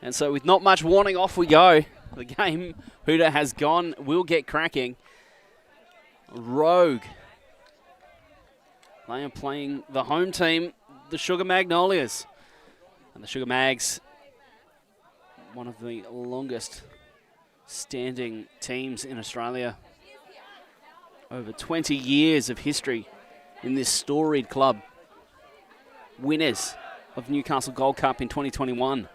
And so with not much warning, off we go. The game, Hooter has gone, will get cracking. Rogue. They are playing the home team, the Sugar Magnolias. And the Sugar Mags, one of the longest standing teams in Australia. Over 20 years of history in this storied club. Winners of Newcastle Gold Cup in 2021.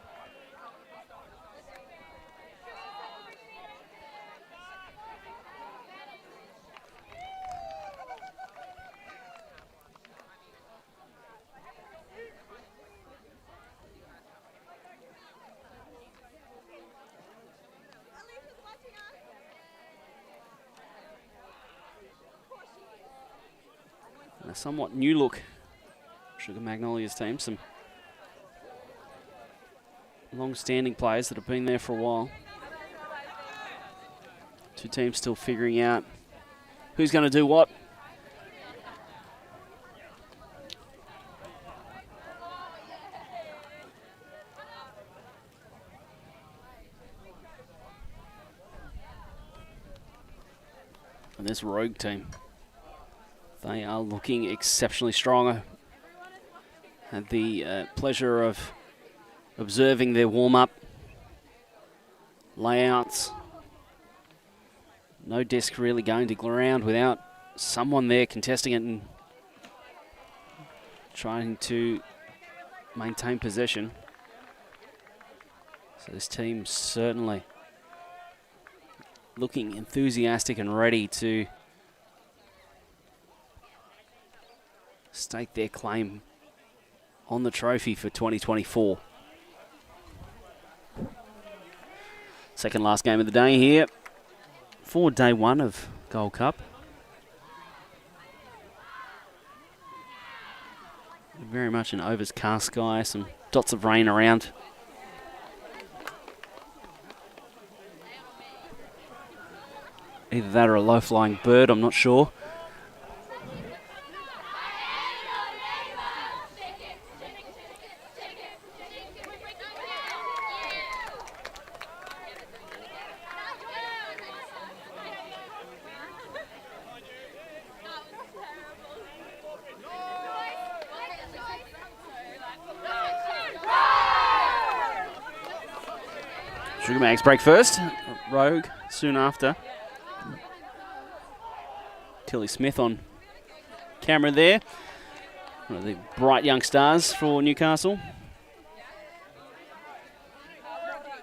A somewhat new look Sugar Magnolias team. Some long-standing players that have been there for a while. Two teams still figuring out who's going to do what. And this Rogue team, they are looking exceptionally strong. I had the pleasure of observing their warm-up layouts. No disc really going to ground without someone there contesting it and trying to maintain possession. So this team certainly looking enthusiastic and ready to stake their claim on the trophy for 2024. Second last game of the day here for day one of Gold Cup. Very much an overcast sky, some dots of rain around. Either that or a low-flying bird, I'm not sure. Sugar Mags break first. Rogue soon after. Tilly Smith on camera there. One of the bright young stars for Newcastle.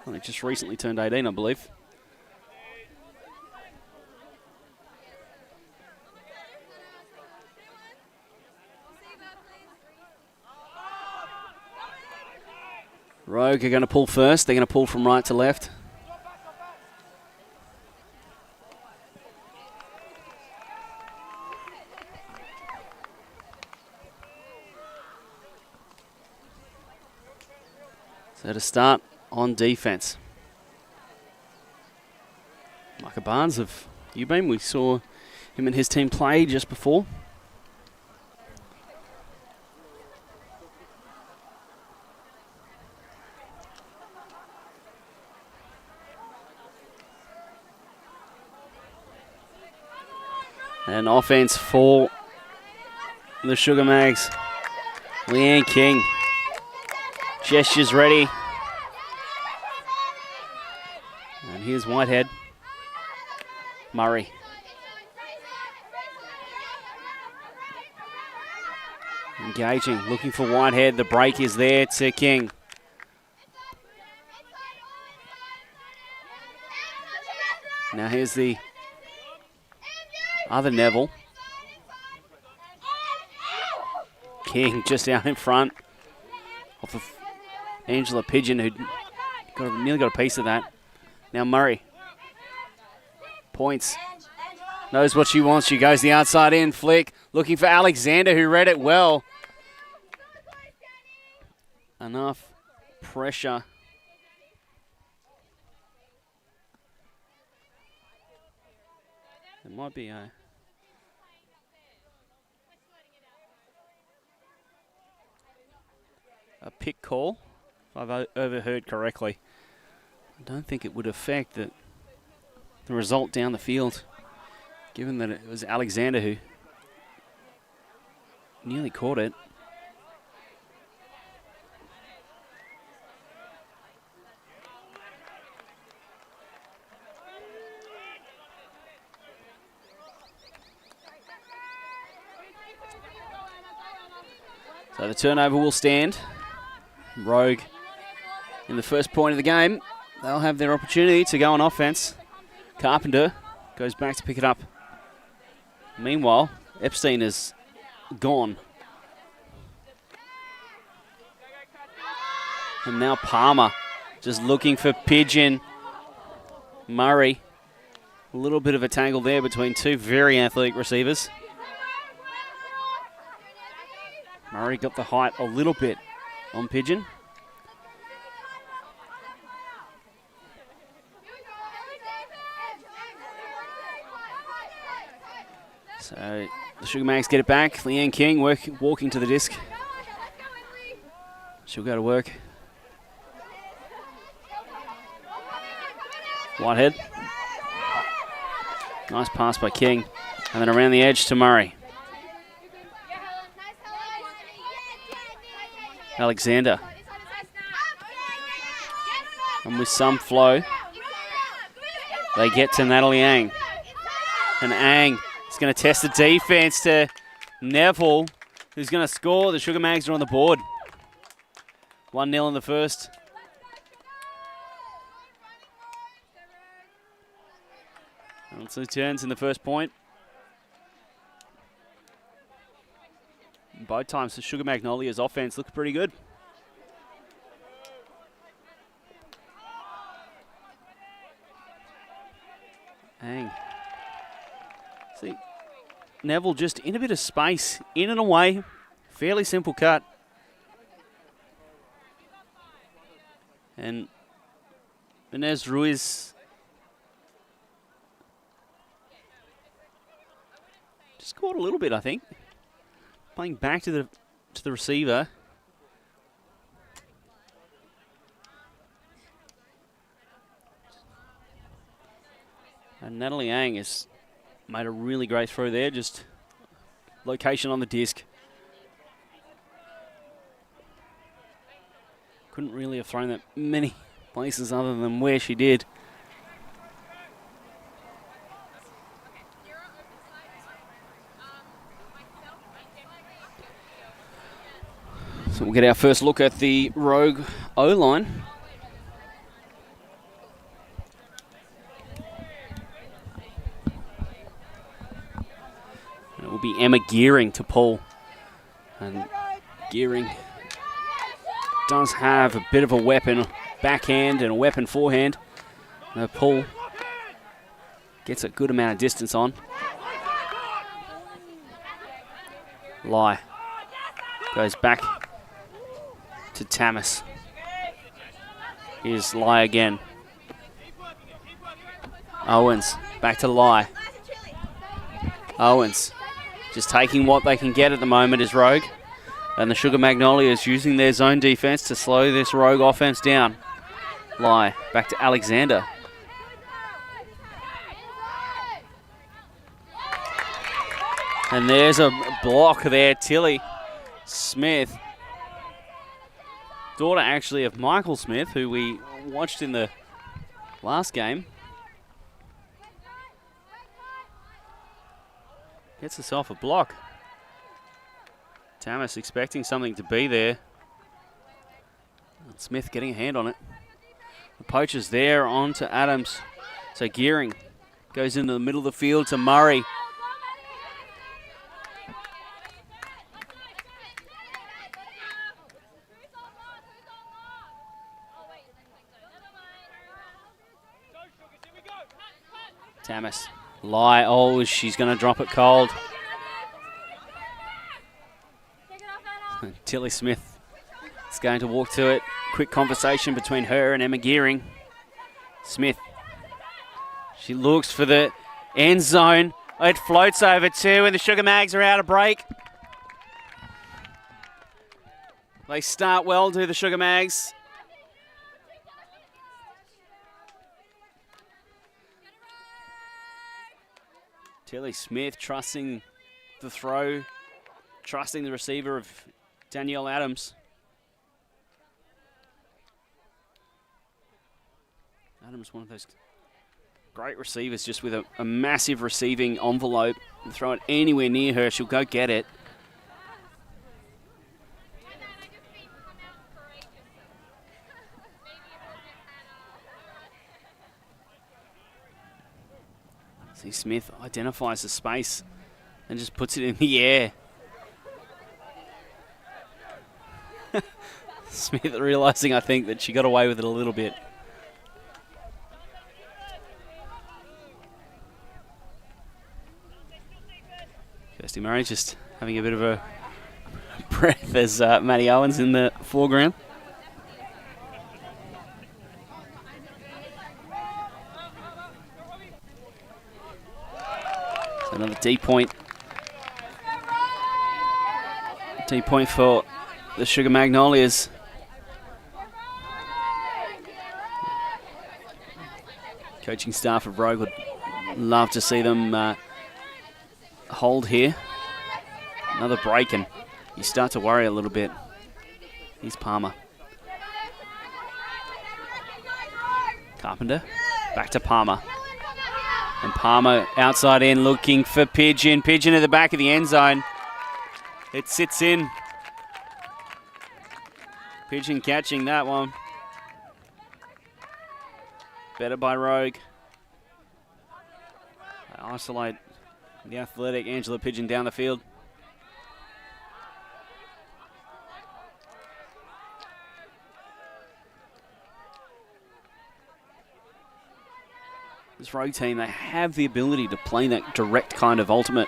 Well, they just recently turned 18, I believe. Rogue are going to pull first. They're going to pull from right to left. So to start on defense. Micah Barnes of Ubeam. We saw him and his team play just before. And offense for the Sugar Mags. Leanne King. Gestures ready. And here's Whitehead. Murray. Engaging, looking for Whitehead. The break is there to King. Now here's the other Neville. King just out in front off of Angela Pigeon, who nearly got a piece of that. Now Murray. Points. Knows what she wants. She goes the outside in. Flick. Looking for Alexander, who read it well. Enough pressure. There might be a pick call, if I've overheard correctly. I don't think it would affect the result down the field, given that it was Alexander who nearly caught it. So the turnover will stand. Rogue in the first point of the game. They'll have their opportunity to go on offense. Carpenter goes back to pick it up. Meanwhile, Epstein is gone. And now Palmer just looking for Pigeon. Murray. A little bit of a tangle there between two very athletic receivers. Murray got the height a little bit on Pigeon. So the Sugar Mags get it back. Leanne King walking to the disc. She'll go to work. Whitehead. Nice pass by King. And then around the edge to Murray. Alexander. And with some flow, they get to Natalie Ang. And Ang is going to test the defense to Neville, who's going to score. The Sugar Mags are on the board. 1-0 in the first. And 2 turns in the first point. Both times the Sugar Magnolia's offense looked pretty good. Hang. See, Neville just in a bit of space, in and away. Fairly simple cut. And Inez Ruiz just caught a little bit, I think. Playing back to the receiver. And Natalie Ang has made a really great throw there, just location on the disc. Couldn't really have thrown that many places other than where she did. So we'll get our first look at the Rogue O-line. It will be Emma Gearing to pull. And Gearing does have a bit of a weapon backhand and a weapon forehand. Her pull gets a good amount of distance on. Lai goes back to Tamas. Here's Lai again. Owens, back to Lai. Owens, just taking what they can get at the moment is Rogue. And the Sugar Magnolias using their zone defense to slow this Rogue offense down. Lai, back to Alexander. And there's a block there, Tilly Smith. Daughter actually of Michael Smith, who we watched in the last game. Gets herself a block. Tamas expecting something to be there. Smith getting a hand on it. The poacher's there on to Adams. So Gearing goes into the middle of the field to Murray. Tamas. Lai. Oh, she's going to drop it cold. Tilly Smith is going to walk to it. Quick conversation between her and Emma Gearing. Smith. She looks for the end zone. It floats over two, and the Sugar Mags are out of break. They start well, do the Sugar Mags. Kelly Smith trusting the throw, trusting the receiver of Danielle Adams. Adams, one of those great receivers, just with a massive receiving envelope. You throw it anywhere near her, she'll go get it. See, Smith identifies the space and just puts it in the air. Smith realising, I think, that she got away with it a little bit. Kirsty Murray just having a bit of a breath as Maddie Owens in the foreground. So another deep point. Deep point for the Sugar Magnolias. Coaching staff of Rogue would love to see them hold here. Another break, and you start to worry a little bit. Here's Palmer. Carpenter, back to Palmer. And Palmer outside in looking for Pigeon. Pigeon at the back of the end zone. It sits in. Pigeon catching that one. Better by Rogue. Isolate the athletic Angela Pigeon down the field. This Rogue team, they have the ability to play that direct kind of ultimate.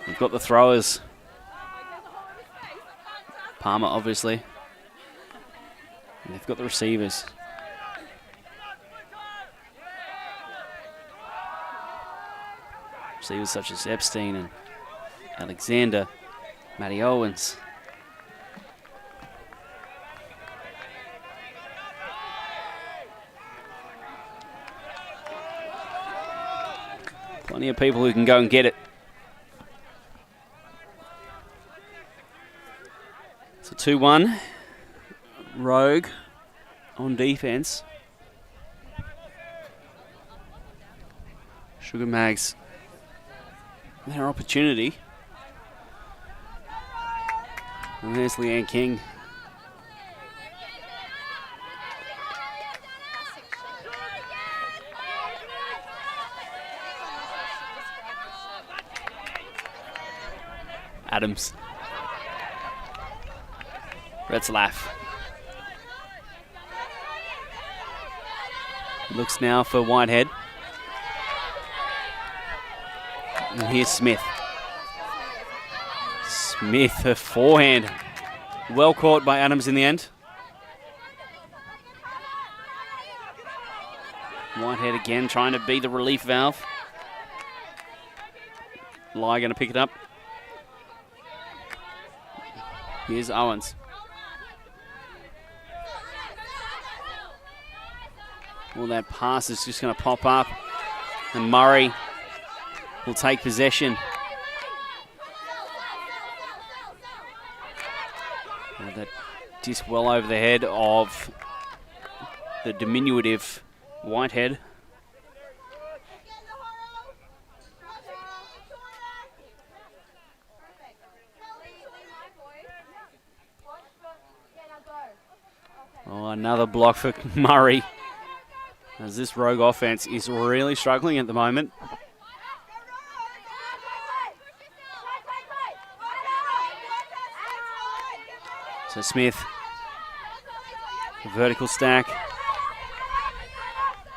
They've got the throwers. Palmer, obviously. And they've got the receivers. Receivers such as Epstein and Alexander, Maddie Owens. Plenty of people who can go and get it. So 2-1. Rogue on defense. Sugar Mags, their opportunity. And there's Leanne King. Adams. Retzlaff. Looks now for Whitehead. And here's Smith. Smith, her forehand. Well caught by Adams in the end. Whitehead again trying to be the relief valve. Lai going to pick it up. Here's Owens. Well, that pass is just going to pop up. And Murray will take possession. And that disc well over the head of the diminutive Whitehead. Oh, another block for Murray. As this Rogue offense is really struggling at the moment. So Smith, vertical stack.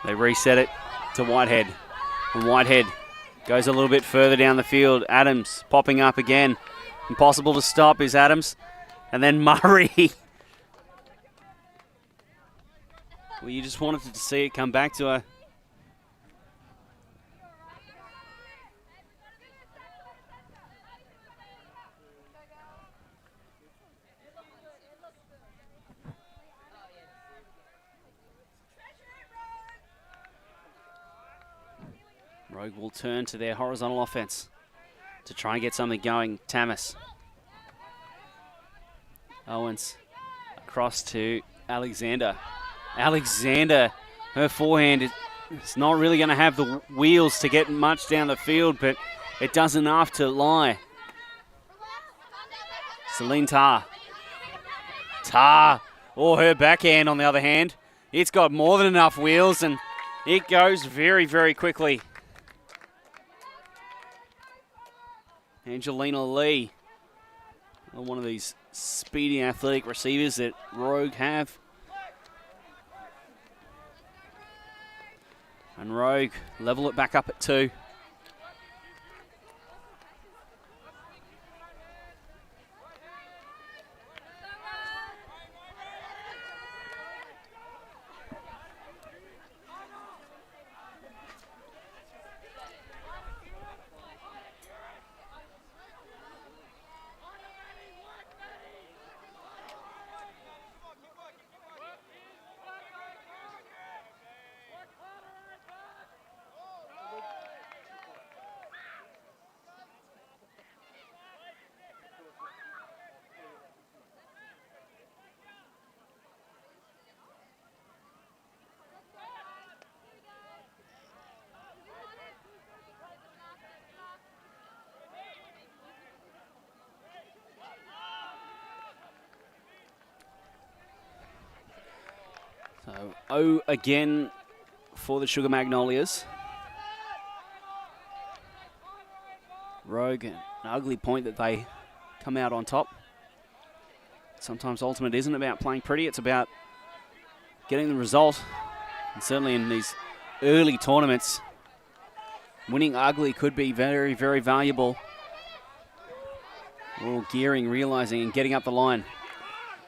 They reset it to Whitehead. And Whitehead goes a little bit further down the field. Adams popping up again. Impossible to stop is Adams. And then Murray. Well, you just wanted to see it come back to her. Rogue will turn to their horizontal offense to try and get something going. Tamas. Owens across to Alexander. Alexander, her forehand is not really going to have the wheels to get much down the field, but it does enough to lie. Celine Tar. Tar. Oh, her backhand on the other hand. It's got more than enough wheels and it goes very, very quickly. Angelina Lee. One of these speedy athletic receivers that Rogue have. And Rogue level it back up at 2. So, 0 again for the Sugar Magnolias. Rogue, an ugly point that they come out on top. Sometimes Ultimate isn't about playing pretty, it's about getting the result. And certainly in these early tournaments, winning ugly could be very, very valuable. We're all gearing, realizing, and getting up the line.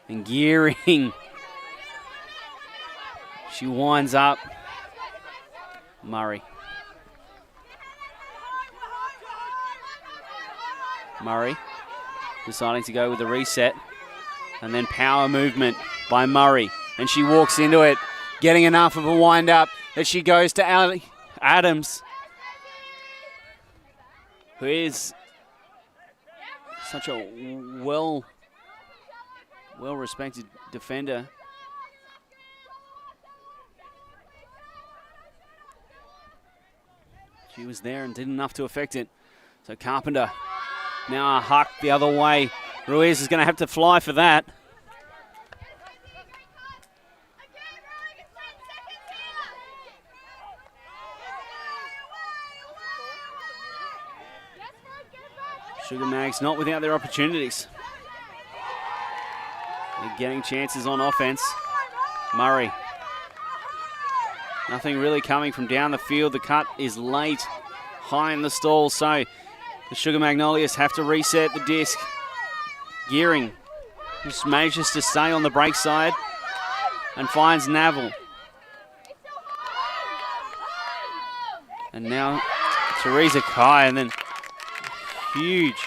And gearing. She winds up. Murray. Murray deciding to go with the reset. And then power movement by Murray. And she walks into it, getting enough of a wind up that she goes to Adams, who is such a well-respected defender. She was there and did enough to affect it. So Carpenter, now a huck the other way. Ruiz is going to have to fly for that. Sugar Mags not without their opportunities. They're getting chances on offense. Murray. Nothing really coming from down the field. The cut is late, high in the stall, so the Sugar Magnolias have to reset the disc. Gearing just manages to stay on the break side and finds Navel. And now Teresa Kai, and then huge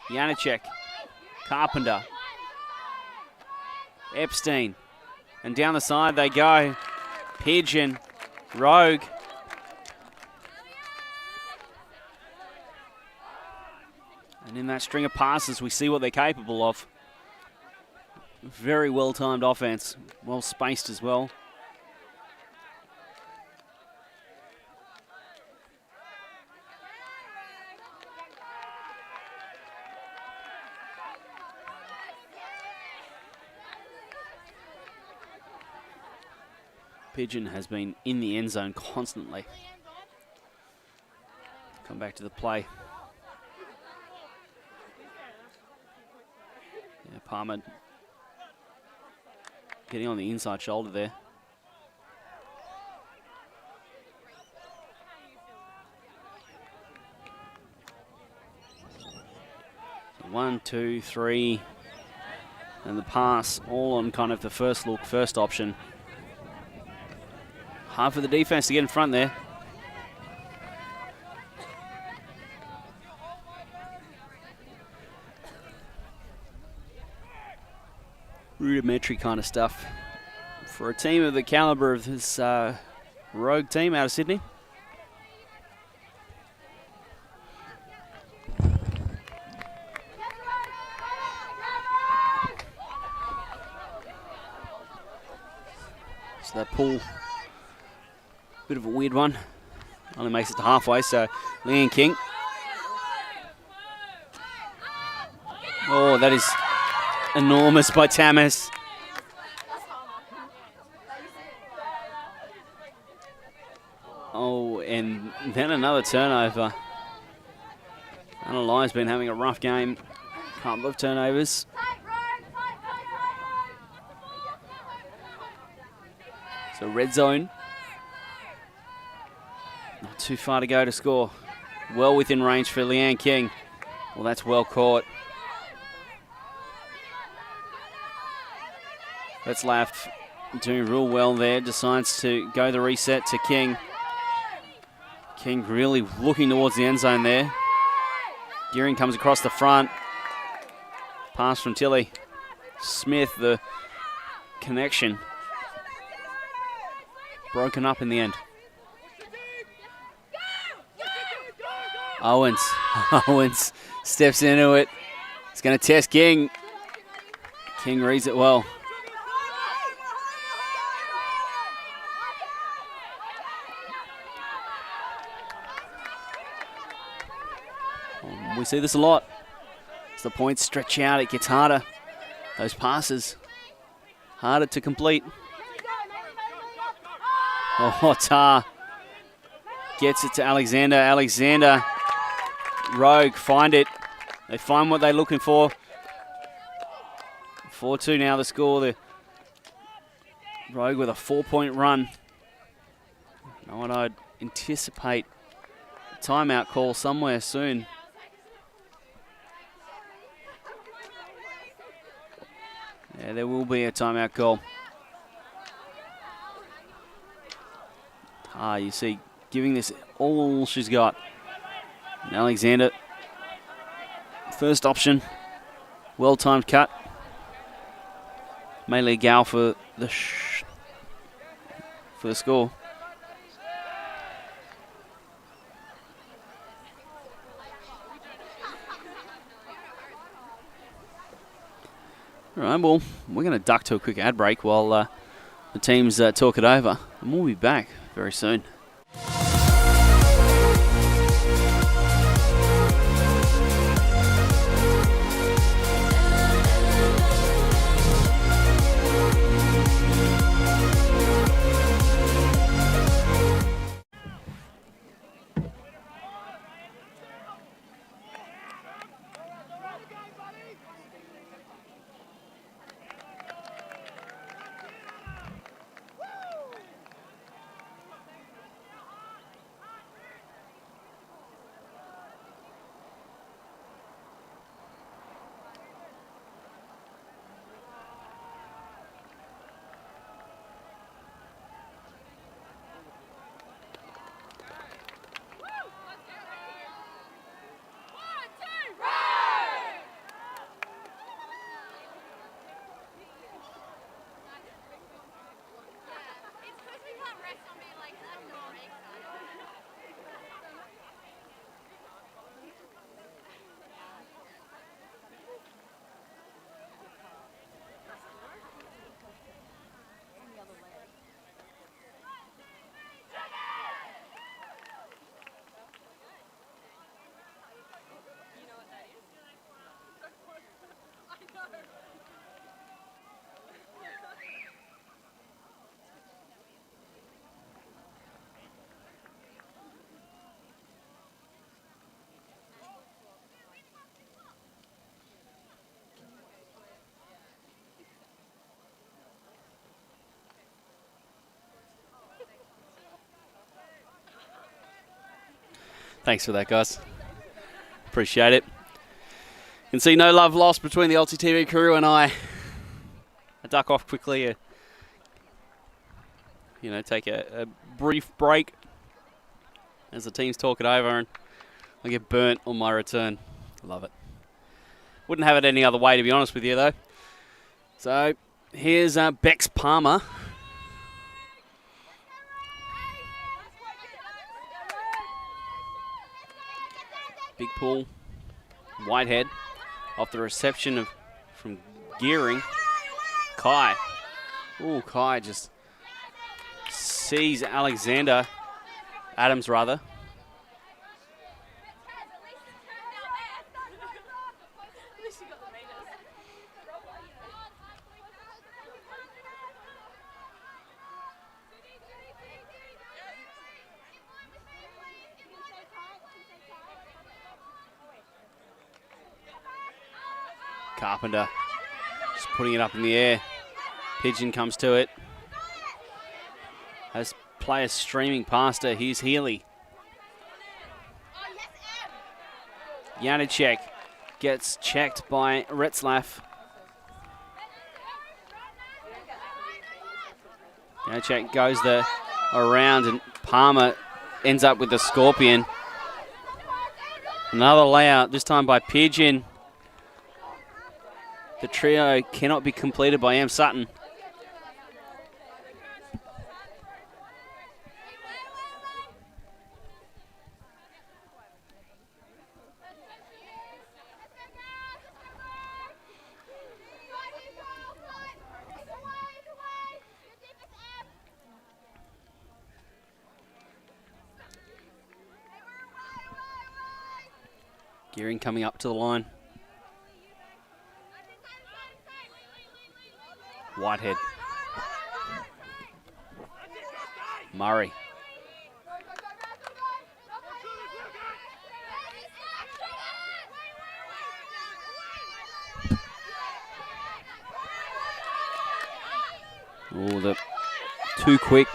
Janacek, Carpenter, Epstein. And down the side they go. Pigeon, Rogue. And in that string of passes, we see what they're capable of. Very well-timed offense, well-spaced as well. Pigeon has been in the end zone constantly. Come back to the play. Yeah, Palmer getting on the inside shoulder there. So 1, 2, 3, and the pass all on kind of the first look, first option. Hard for the defense to get in front there. Rudimentary kind of stuff for a team of the caliber of this Rogue team out of Sydney. So that pool, bit of a weird one. Only makes it to halfway, so Leanne King. Oh, that is enormous by Tamas. Oh, and then another turnover. Anna Lyon's been having a rough game. Couple of turnovers. So red zone. Not too far to go to score. Well within range for Leanne King. Well, that's well caught. That's Laff doing real well there. Decides to go the reset to King. King really looking towards the end zone there. Gearing comes across the front. Pass from Tilly. Smith, the connection. Broken up in the end. Owens. Owens steps into it. He's going to test King. King reads it well. We see this a lot. As the points stretch out, it gets harder. Those passes, harder to complete. Oh, Tar gets it to Alexander. Alexander, Rogue, find it. They find what they're looking for. 4-2 now the score. The Rogue with a 4-point run. You know what, I'd anticipate a timeout call somewhere soon. Yeah, there will be a timeout call. You see, giving this all she's got. And Alexander, first option, well-timed cut. Mainly Gal for the score. All right, well, we're going to duck to a quick ad break while the teams talk it over, and we'll be back very soon. Thanks for that, guys. Appreciate it. You can see no love lost between the ULTI.TV crew and I duck off quickly, take a brief break as the teams talk it over, and I get burnt on my return. Love it. Wouldn't have it any other way, to be honest with you, though. So here's Bex Palmer. Big pull. Whitehead off the reception from Gearing. Kai. Oh, Kai just sees Adams rather. Carpenter just putting it up in the air. Pigeon comes to it. As players streaming past her, here's Healy. Janicek gets checked by Retzlaff. Janicek goes around and Palmer ends up with the Scorpion. Another layout, this time by Pigeon. The trio cannot be completed by M. Sutton. Gearing coming up to the line. Whitehead. Murray. Oh, too quick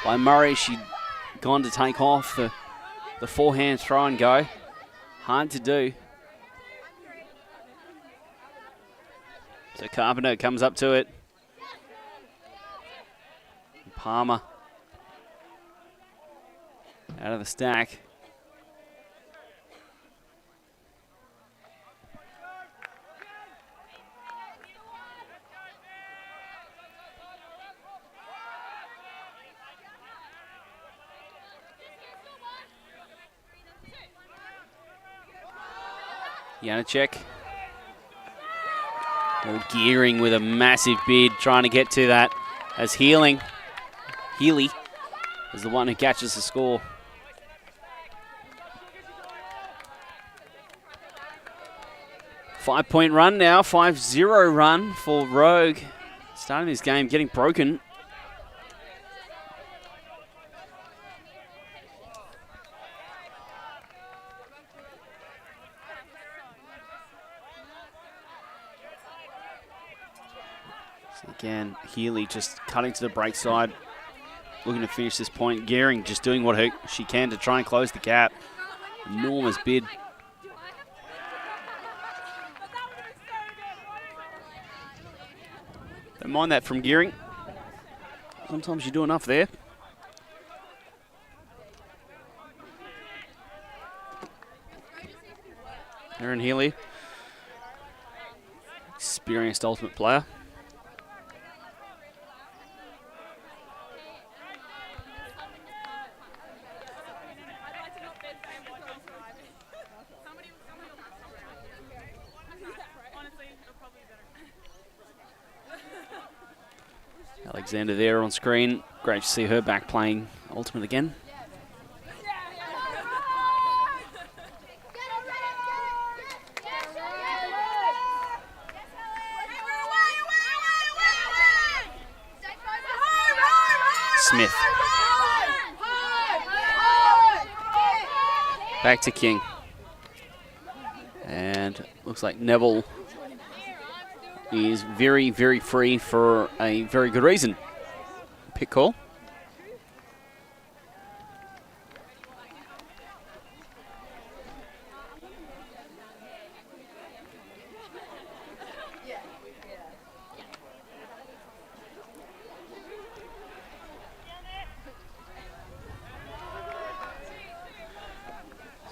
by Murray. She'd gone to take off the forehand throw and go. Hard to do. So Carpenter comes up to it. Palmer out of the stack. Janicek. Gearing with a massive bid, trying to get to that as Healy is the one who catches the score. Five-point run now, 5-0 run for Rogue. Starting this game, getting broken. So again, Healy just cutting to the break side. Looking to finish this point. Gearing just doing what she can to try and close the gap. Enormous bid. Don't mind that from Gearing. Sometimes you do enough there. Aaron Healy. Experienced ultimate player. Alexander there on screen. Great to see her back playing Ultimate again. Smith. Back to King. And looks like Neville is very, very free for a very good reason. Pick call.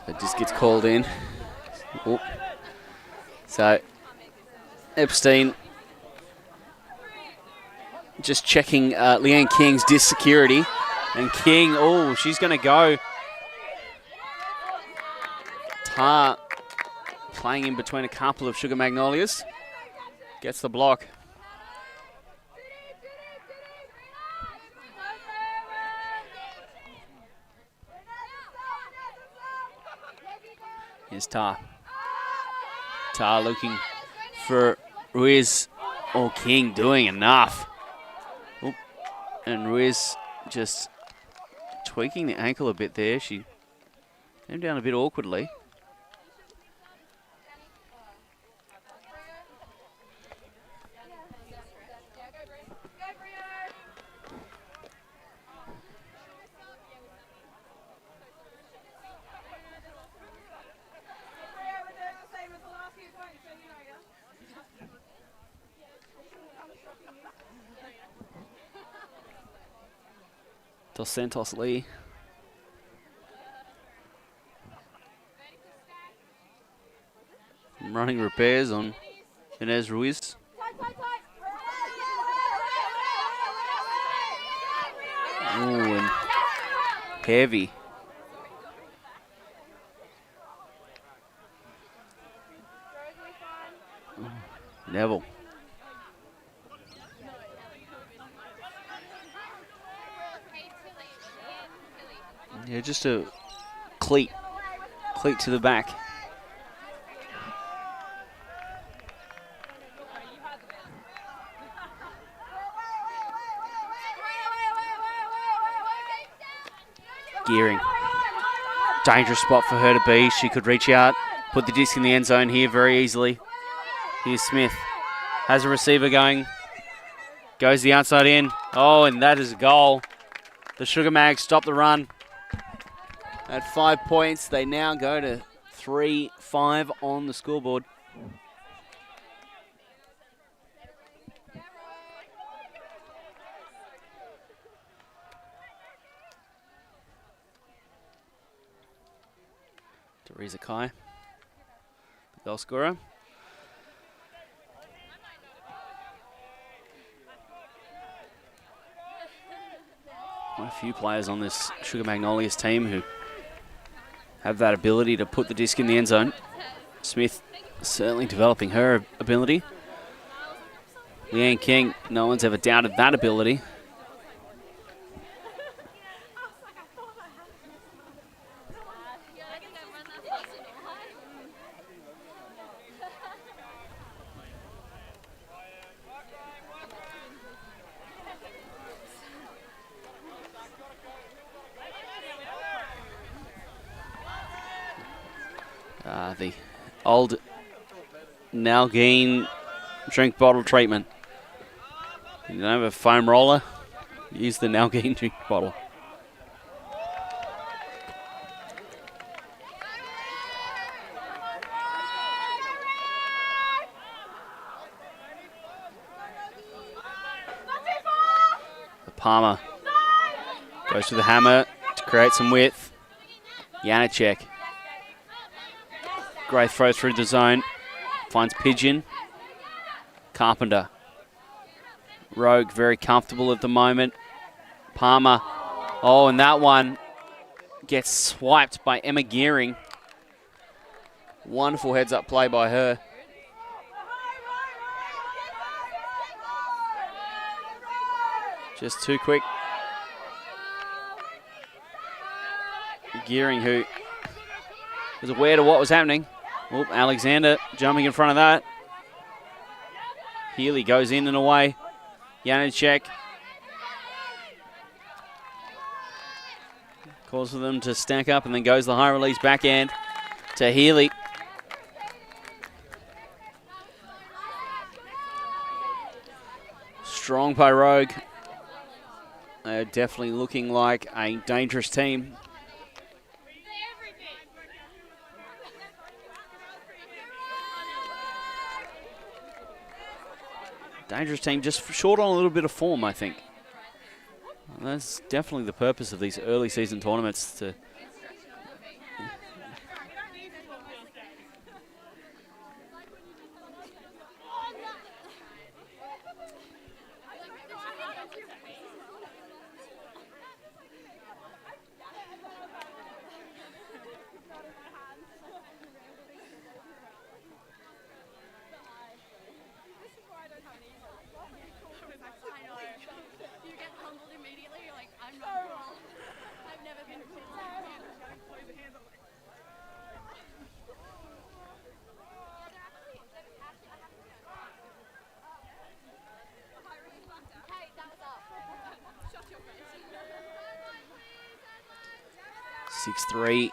So it just gets called in. Oh. So Epstein just checking Leanne King's disc security. And King, oh, she's going to go. Parr playing in between a couple of Sugar Magnolias. Gets the block. Here's Tar. Tar looking for Ruiz. Oh, King doing enough. Oop. And Ruiz just tweaking the ankle a bit there. She came down a bit awkwardly. Dos Santos Lee. Running repairs on Inez Ruiz. Ooh, and heavy. Neville. Yeah, just a cleat to the back. Gearing. Dangerous spot for her to be. She could reach out, put the disc in the end zone here very easily. Here's Smith. Has a receiver going. Goes the outside in. Oh, and that is a goal. The Sugar Mags stop the run. At 5 points, they now go to 3-5 on the scoreboard. Teresa Kai, the goal scorer. Quite a few players on this Sugar Magnolias team who have that ability to put the disc in the end zone. Smith certainly developing her ability. Leanne King, no one's ever doubted that ability. The old Nalgene drink bottle treatment. You don't have a foam roller, use the Nalgene drink bottle. The Palmer goes to the hammer to create some width. Janacek. Great throw through the zone. Finds Pigeon. Carpenter. Rogue very comfortable at the moment. Palmer. Oh, and that one gets swiped by Emma Gearing. Wonderful heads-up play by her. Just too quick. Gearing, who was aware of what was happening. Oh, Alexander jumping in front of that. Healy goes in and away. Janacek calls for them to stack up and then goes the high release backhand to Healy. Strong by Rogue. They're definitely looking like a dangerous team. Dangerous team, just short on a little bit of form, I think. And that's definitely the purpose of these early season tournaments, to 6-3.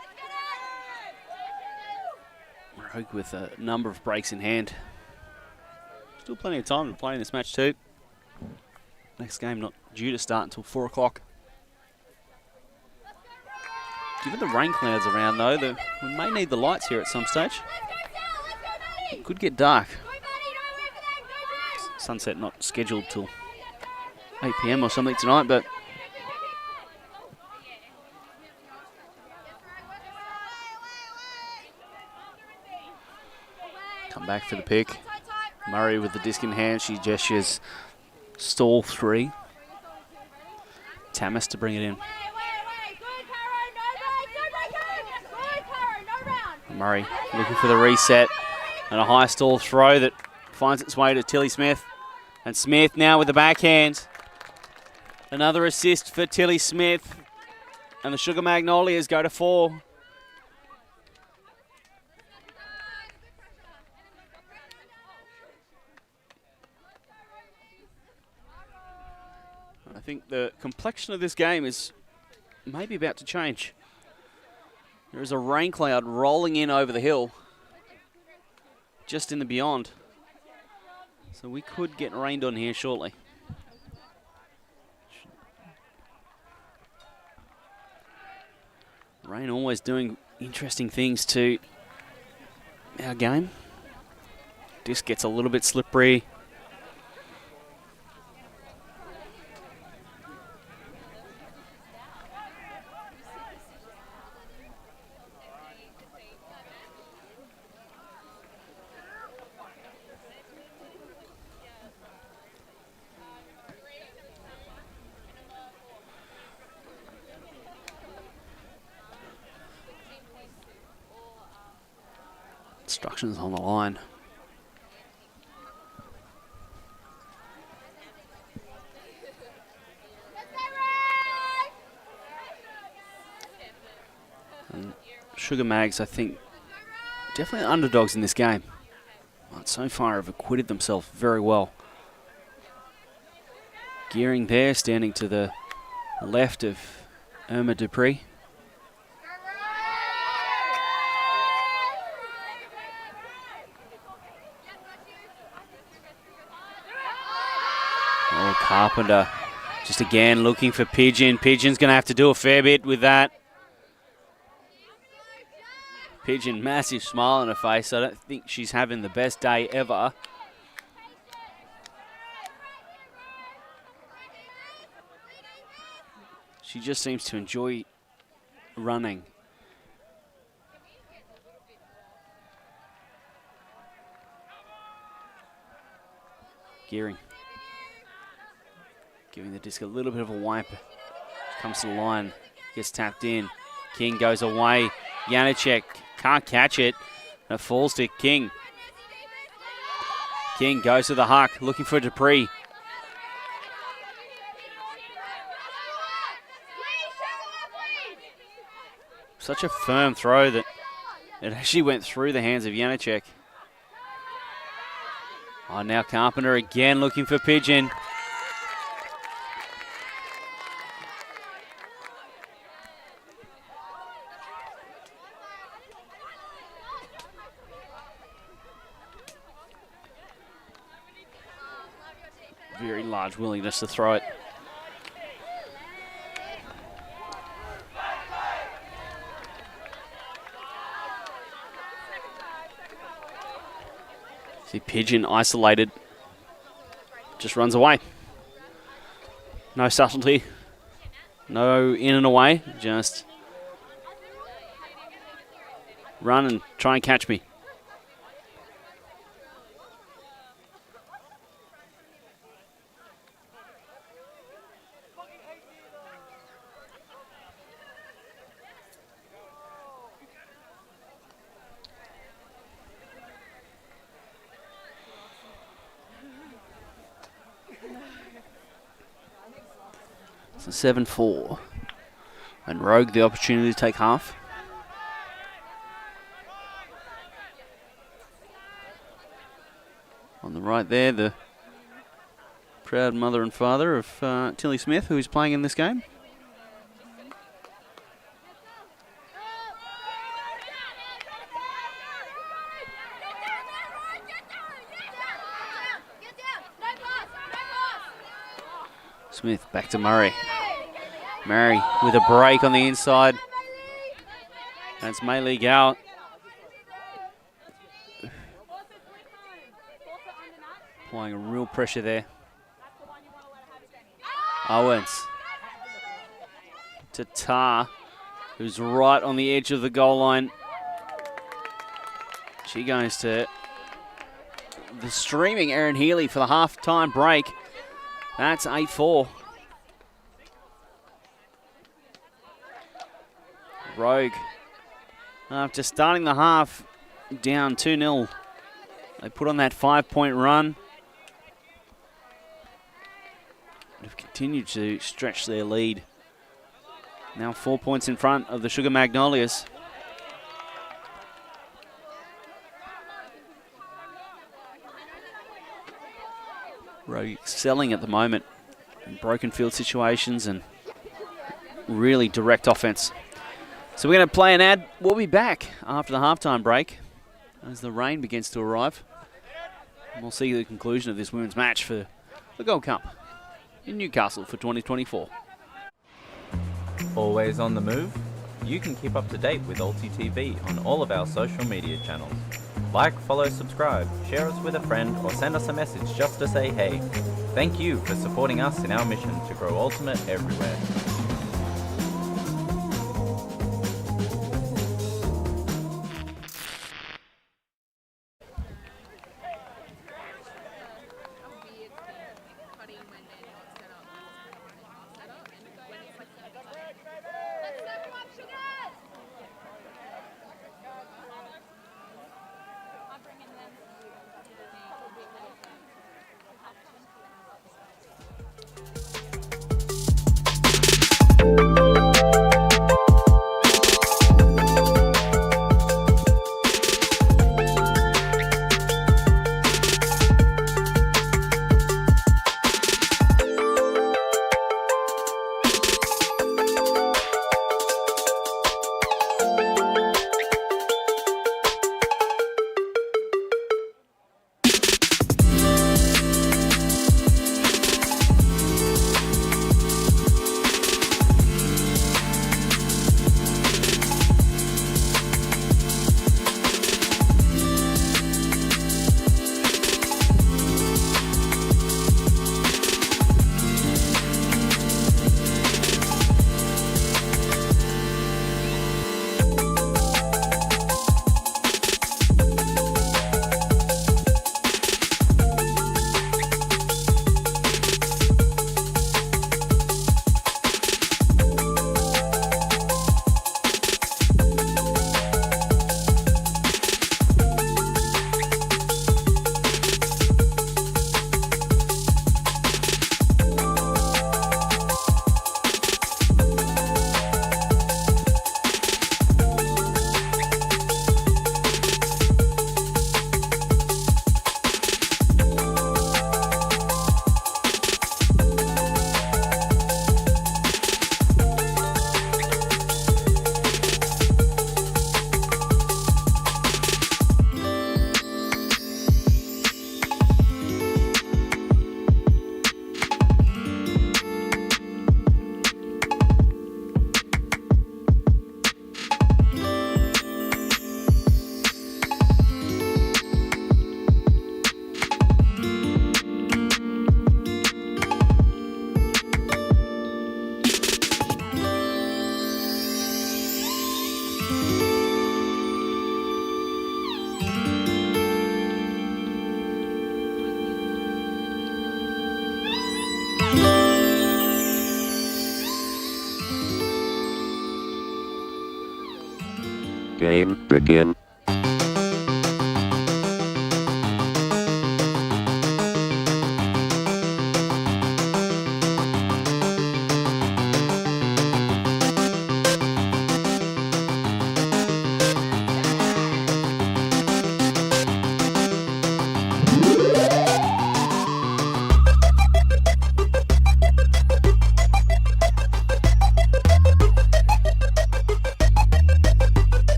Rogue with a number of breaks in hand. Still plenty of time to play in this match too. Next game not due to start until 4 o'clock. Given the rain clouds around though, we may need the lights here at some stage. It could get dark. Sunset not scheduled till 8 PM or something tonight, but come back for the pick. Murray with the disc in hand. She gestures stall 3. Tamas to bring it in. Murray looking for the reset and a high stall throw that finds its way to Tilly Smith. And Smith now with the backhand. Another assist for Tilly Smith. And the Sugar Magnolias go to 4. I think the complexion of this game is maybe about to change. There is a rain cloud rolling in over the hill, just in the beyond. So we could get rained on here shortly. Rain always doing interesting things to our game. Disc gets a little bit slippery. Instructions on the line. And Sugar Mags, I think, definitely underdogs in this game. But so far have acquitted themselves very well. Gearing there, standing to the left of Irma Dupree. Oh, Carpenter just again looking for Pigeon. Pigeon's going to have to do a fair bit with that. Pigeon, massive smile on her face. I don't think she's having the best day ever. She just seems to enjoy running. Gearing. Giving the disc a little bit of a wipe. Comes to the line. Gets tapped in. King goes away. Janacek can't catch it. And it falls to King. King goes to the huck. Looking for Dupree. Such a firm throw that it actually went through the hands of Janacek. Oh, now Carpenter again looking for Pigeon. Very large willingness to throw it. See Pigeon isolated, just runs away. No subtlety, no in and away, just run and try and catch me. So 7-4. And Rogue the opportunity to take half. On the right there, the proud mother and father of Tilly Smith, who is playing in this game. Smith back to Murray. Murray with a break on the inside. That's May-Lee Gow. Applying real pressure there. Owens to Tar, who's right on the edge of the goal line. She goes to the streaming Erin Healy for the half-time break. That's 8-4. Rogue, after starting the half down 2-0, they put on that 5-point run. They've continued to stretch their lead. Now 4 points in front of the Sugar Magnolias. Rogue excelling at the moment in broken field situations and really direct offense. So we're going to play an ad. We'll be back after the halftime break as the rain begins to arrive. And we'll see the conclusion of this women's match for the Gold Cup in Newcastle for 2024. Always on the move? You can keep up to date with ULTI.TV on all of our social media channels. Like, follow, subscribe, share us with a friend, or send us a message just to say hey. Thank you for supporting us in our mission to grow Ultimate everywhere. Game begin.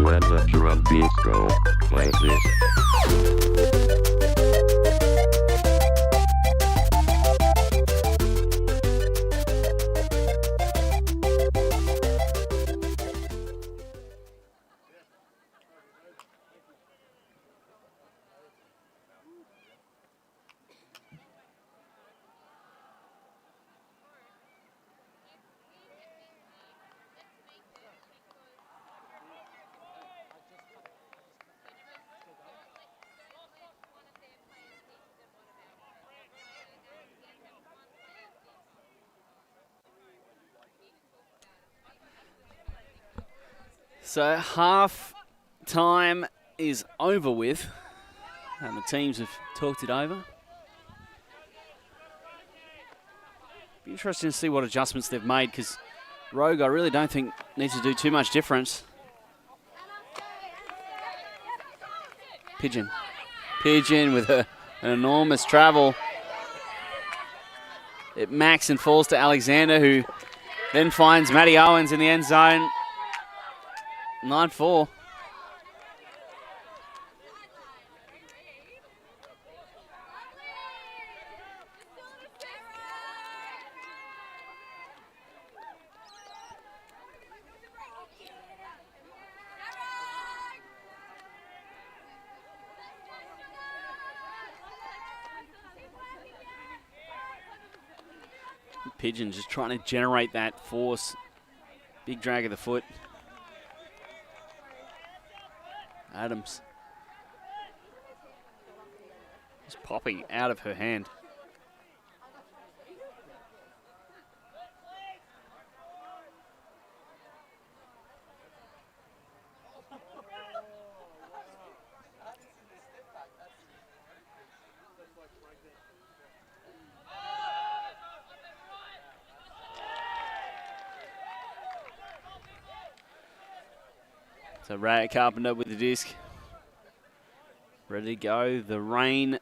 When the drum beats go, play this. So half time is over with, and the teams have talked it over. Be interesting to see what adjustments they've made, because Rogue, I really don't think, needs to do too much difference. Pigeon with an enormous travel. It macks and falls to Alexander, who then finds Matty Owens in the end zone. 9-4. Pigeon just trying to generate that force. Big drag of the foot. Adams just popping out of her hand. So Ray Carpenter with the disc. Ready to go. The rain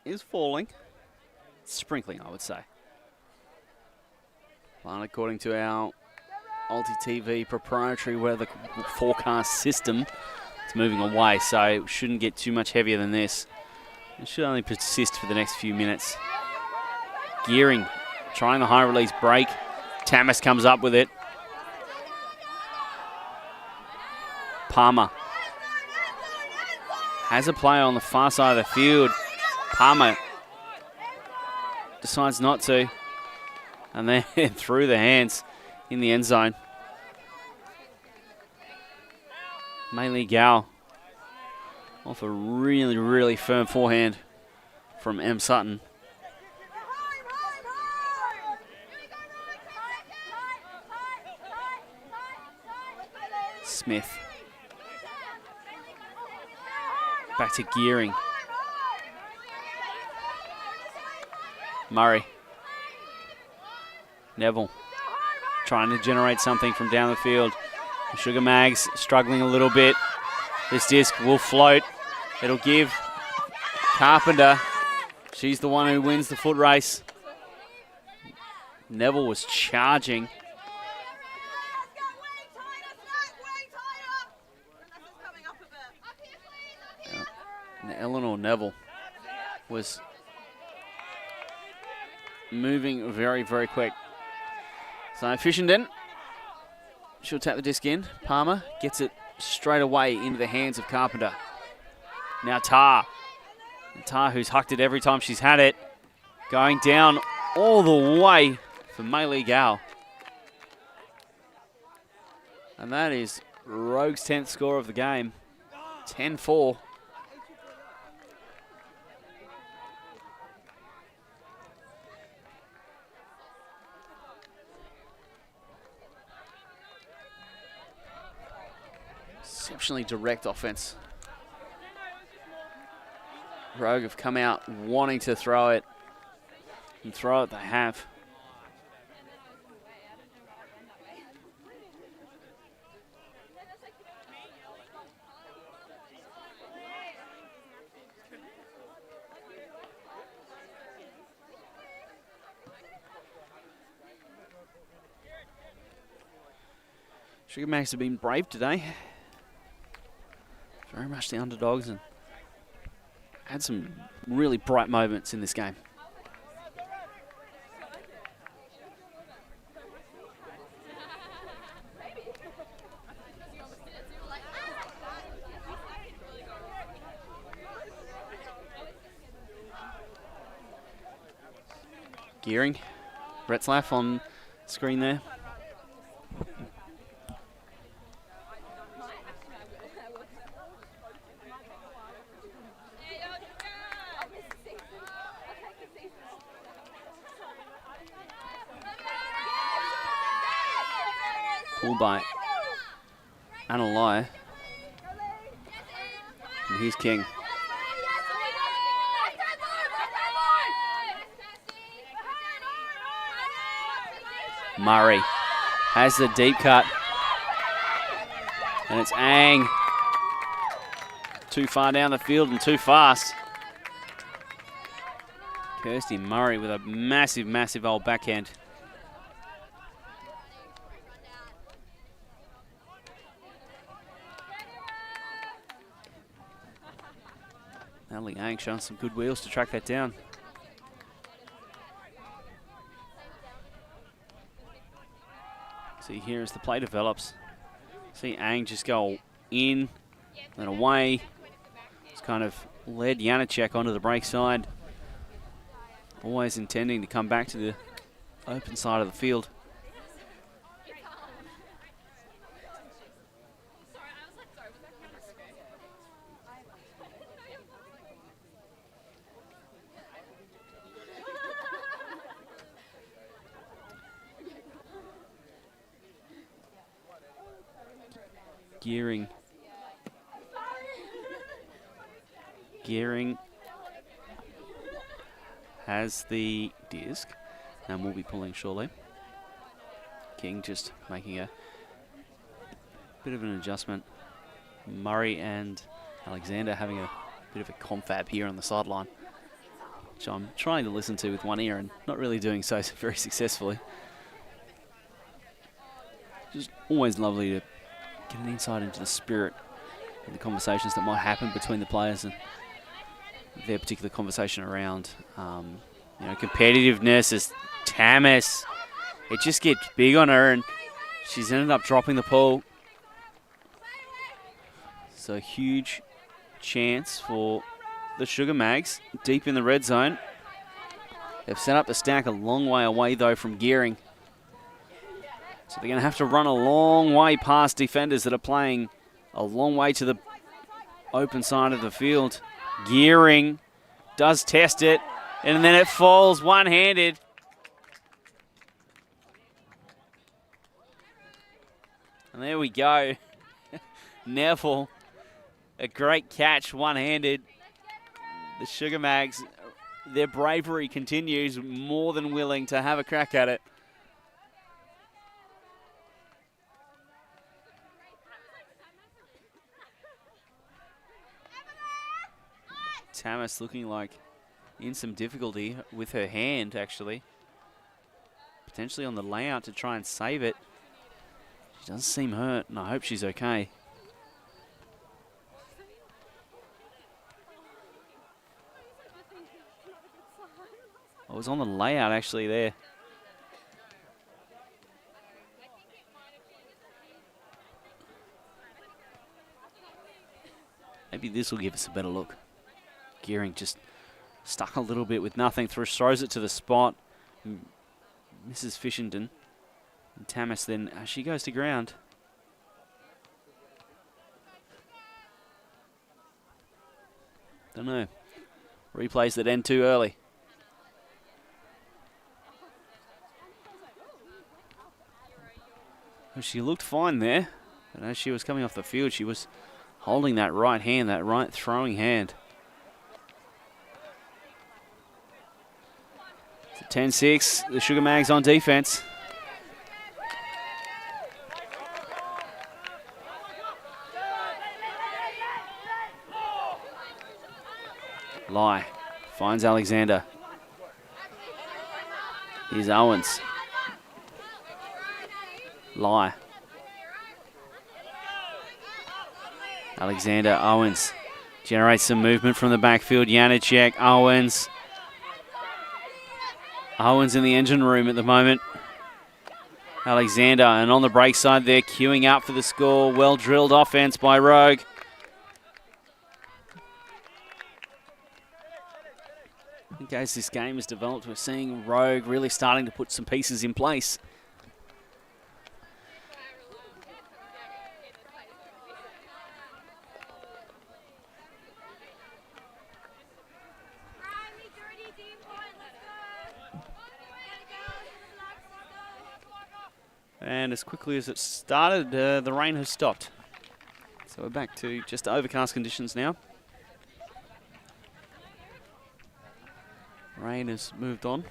is falling. It's sprinkling, I would say. Well, according to our ULTI.TV proprietary weather forecast system, it's moving away, so it shouldn't get too much heavier than this. It should only persist for the next few minutes. Gearing, trying the high release break. Tamas comes up with it. Palmer has a player on the far side of the field. Palmer decides not to. And then through the hands in the end zone. Mainly Gow off a really, really firm forehand from M. Sutton. Smith. Back to Gearing. Murray. Neville trying to generate something from down the field. The Sugar Mags struggling a little bit. This disc will float. It'll give Carpenter. She's the one who wins the foot race. Neville was charging. Eleanor Neville was moving very, very quick. So Fishenden, she'll tap the disc in. Palmer gets it straight away into the hands of Carpenter. Now Tar. Tar, who's hucked it every time she's had it. Going down all the way for Maylee Gow. And that is Rogue's 10th score of the game. 10-4. Exceptionally direct offense. Rogue have come out wanting to throw it, and throw it they have. Sugar Mags have been brave today. Very much the underdogs and had some really bright moments in this game. Gearing, Retzlaff on screen there. Pulled by Analai. And here's King. Murray has the deep cut. And it's Ang. Too far down the field and too fast. Kirsty Murray with a massive, massive old backhand. Natalie Ang showing some good wheels to track that down. See here as the play develops. See Ang just go in, then away. It's kind of led Janacek onto the break side. Always intending to come back to the open side of the field. Gearing has the disc and will be pulling shortly. King just making a bit of an adjustment. Murray and Alexander having a bit of a confab here on the sideline, which I'm trying to listen to with one ear and not really doing so very successfully. Just always lovely to get an insight into the spirit of the conversations that might happen between the players and their particular conversation around competitiveness. As Tamas, it just gets big on her and she's ended up dropping the pool. So huge chance for the Sugar Mags deep in the red zone. They've set up the stack a long way away though from Gearing. So they're going to have to run a long way past defenders that are playing a long way to the open side of the field. Gearing does test it, and then it falls one-handed. And there we go. Neville, a great catch, one-handed. The Sugar Mags, their bravery continues, more than willing to have a crack at it. Tamas looking like in some difficulty with her hand, actually. Potentially on the layout to try and save it. She does seem hurt, and I hope she's okay. I was on the layout, actually, there. Maybe this will give us a better look. Gearing just stuck a little bit with nothing, throws it to the spot. Mrs. Fishington. And Tamas then, she goes to ground. Don't know. Replays that end too early. Well, she looked fine there, but as she was coming off the field, she was holding that right hand, that right throwing hand. 10-6, the Sugar Mags on defense. Lai finds Alexander. Here's Owens. Lai Alexander Owens generates some movement from the backfield. Janacek, Owens. Owens in the engine room at the moment. Alexander, and on the break side there, queuing up for the score. Well drilled offense by Rogue. I think as this game has developed, we're seeing Rogue really starting to put some pieces in place. And as quickly as it started, the rain has stopped. So we're back to just overcast conditions now. Rain has moved on.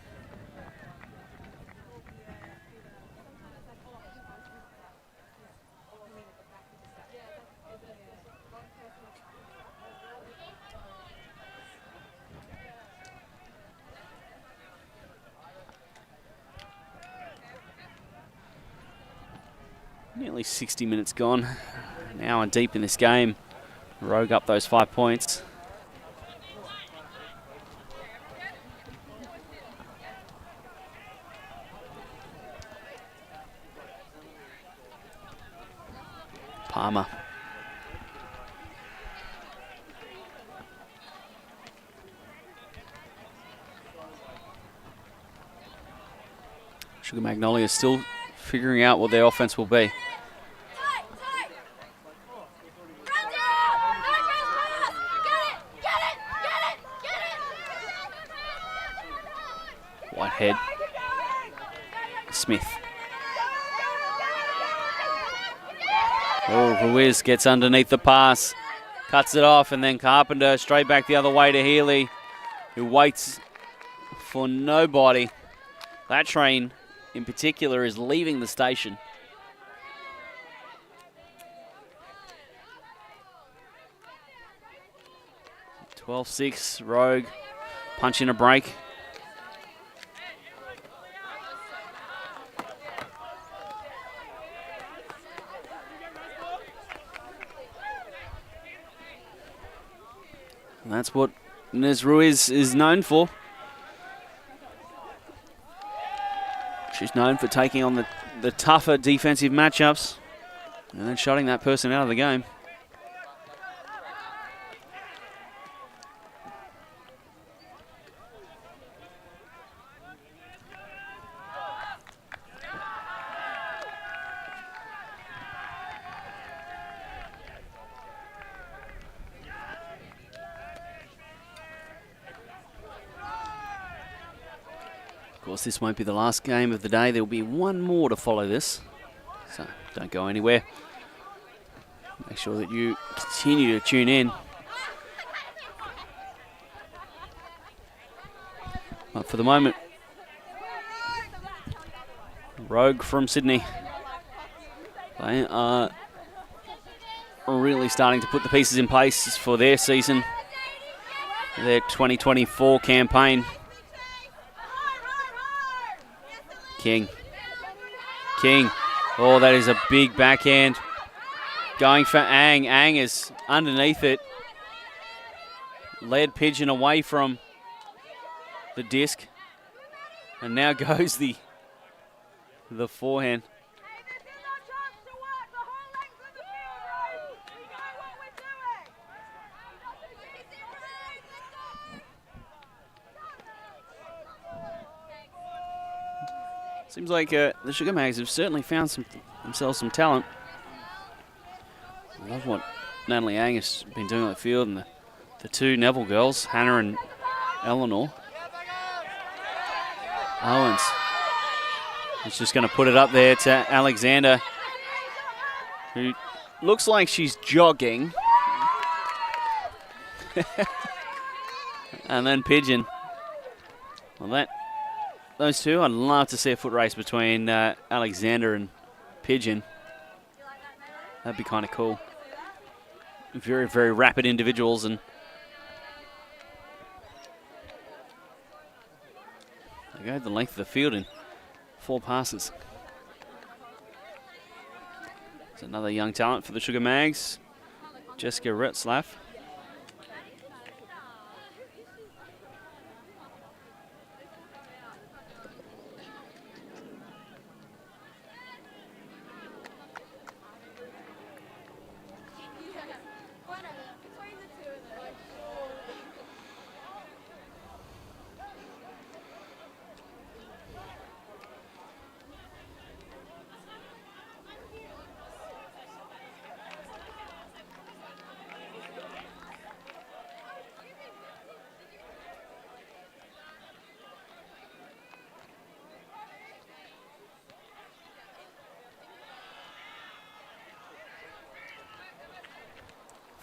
Nearly 60 minutes gone. Now and deep in this game. Rogue up those 5 points. Palmer. Sugar Magnolia is still figuring out what their offense will be. Whitehead. Smith. Oh, Ruiz gets underneath the pass, cuts it off, and then Carpenter straight back the other way to Healy, who waits for nobody. That train in particular is leaving the station. (12-6), Rogue punch in a break. And that's what Inez Ruiz is known for. She's known for taking on the tougher defensive matchups and then shutting that person out of the game. Of course, this won't be the last game of the day. There will be one more to follow this, so don't go anywhere. Make sure that you continue to tune in. But for the moment, Rogue from Sydney, they are really starting to put the pieces in place for their season, their 2024 campaign. King. Oh, that is a big backhand. Going for Ang. Ang is underneath it. Led Pigeon away from the disc. And now goes the forehand. Seems like the Sugar Mags have certainly found themselves some talent. I love what Natalie Ang has been doing on the field, and the two Neville girls, Hannah and Eleanor. Owens is just going to put it up there to Alexander, who looks like she's jogging. And then Pigeon. Well, those two, I'd love to see a foot race between Alexander and Pigeon. That'd be kind of cool. Very, very rapid individuals, and they go the length of the field in 4 passes. It's another young talent for the Sugar Mags. Jessica Retzlaff.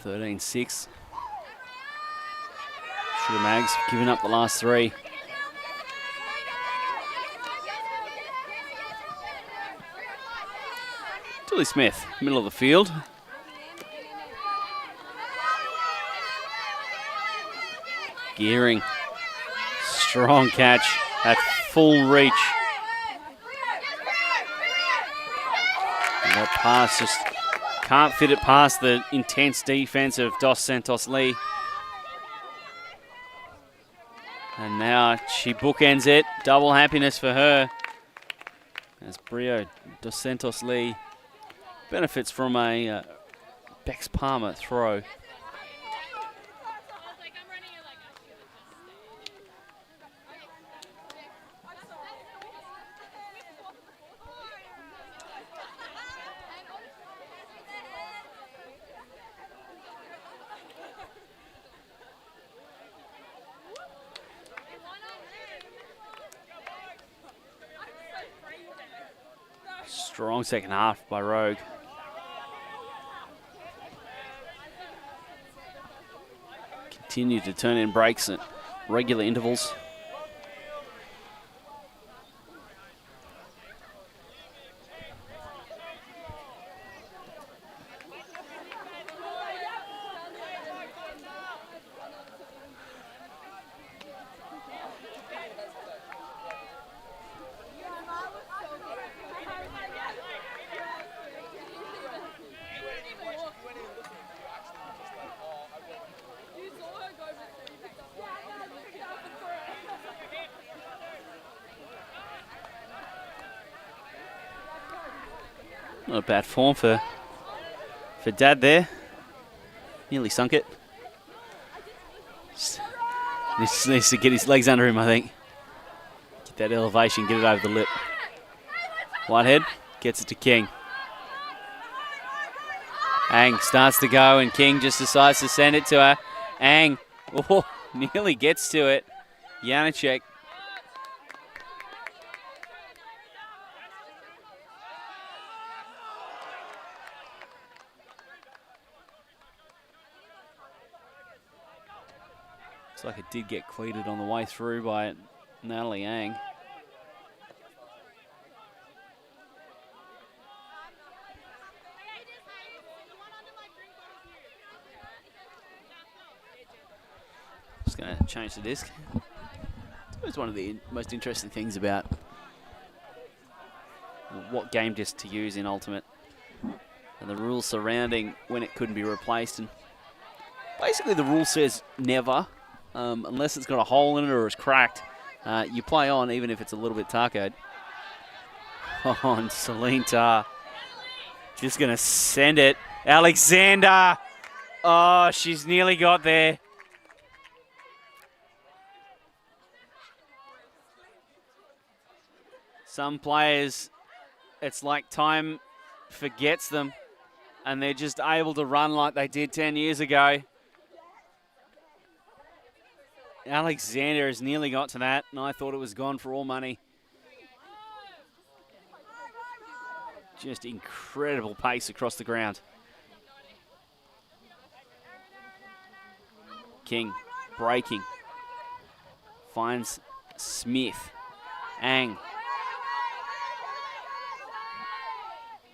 (13-6). Sugar Mags giving up the last three. Tilly Smith, middle of the field. Gearing. Strong catch at full reach. And that pass just can't fit it past the intense defense of Dos Santos Lee. And now she bookends it. Double happiness for her. As Brio Dos Santos Lee benefits from a Bex Palmer throw. Strong second half by Rogue. Continue to turn in breaks at regular intervals. Not a bad form for Dad there. Nearly sunk it. Just needs to get his legs under him, I think. Get that elevation, get it over the lip. Whitehead gets it to King. Ang starts to go and King just decides to send it to her. Ang, oh, nearly gets to it. Janacek. Looks like it did get cleated on the way through by Natalie Ang. Just going to change the disc. It's one of the most interesting things about what game disc to use in Ultimate and the rules surrounding when it couldn't be replaced. And basically the rule says never, unless it's got a hole in it or is cracked. You play on even if it's a little bit tacoed. Oh, and Celine Tarr just going to send it. Alexander! Oh, she's nearly got there. Some players, it's like time forgets them and they're just able to run like they did 10 years ago. Alexander has nearly got to that, and I thought it was gone for all money. Just incredible pace across the ground. King breaking. Finds Smith. Ang.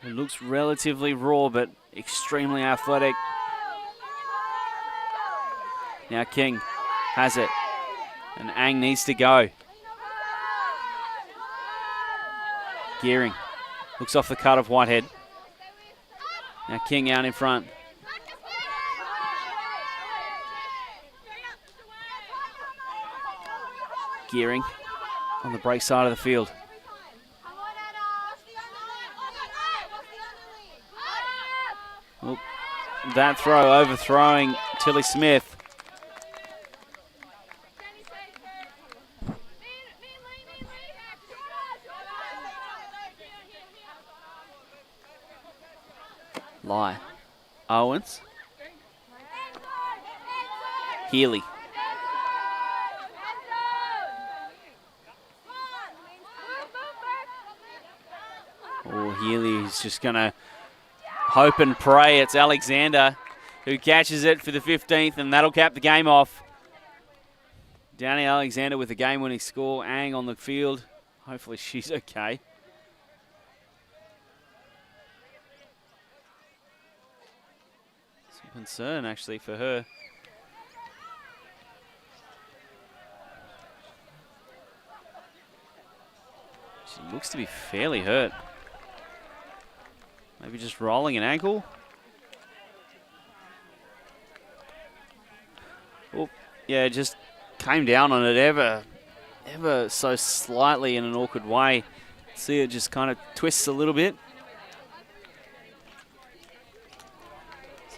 It looks relatively raw, but extremely athletic. Now King has it. And Ang needs to go. Gearing. Looks off the cut of Whitehead. Now King out in front. gearing on the break side of the field. Oh, that throw overthrowing Tilly Smith. Lie. Owens. Healy. Oh, Healy is just going to hope and pray it's Alexander who catches it for the 15th, and that'll cap the game off. Danny Alexander with the game-winning score. Ang on the field. Hopefully she's okay. Some concern, actually, for her. She looks to be fairly hurt. Maybe just rolling an ankle. Oh, yeah, just came down on it ever so slightly in an awkward way. See, it just kind of twists a little bit.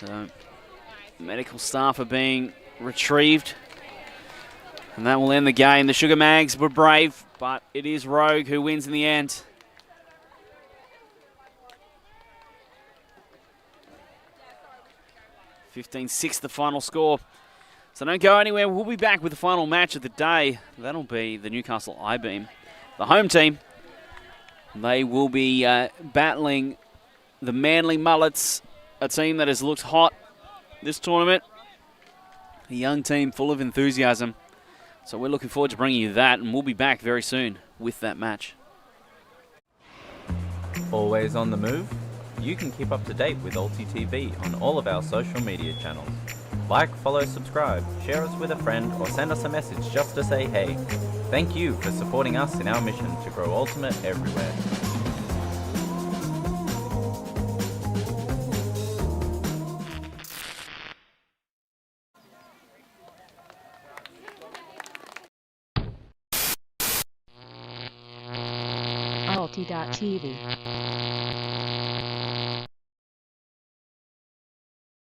So, medical staff are being retrieved. And that will end the game. The Sugar Mags were brave, but it is Rogue who wins in the end. 15-6 the final score. So don't go anywhere. We'll be back with the final match of the day. That'll be the Newcastle I-Beam. The home team, they will be battling the Manly Mullets, a team that has looked hot this tournament. A young team full of enthusiasm. So we're looking forward to bringing you that, and we'll be back very soon with that match. Always on the move? You can keep up to date with ULTI.TV on all of our social media channels. Like, follow, subscribe, share us with a friend, or send us a message just to say hey. Thank you for supporting us in our mission to grow Ultimate everywhere. ULTI.TV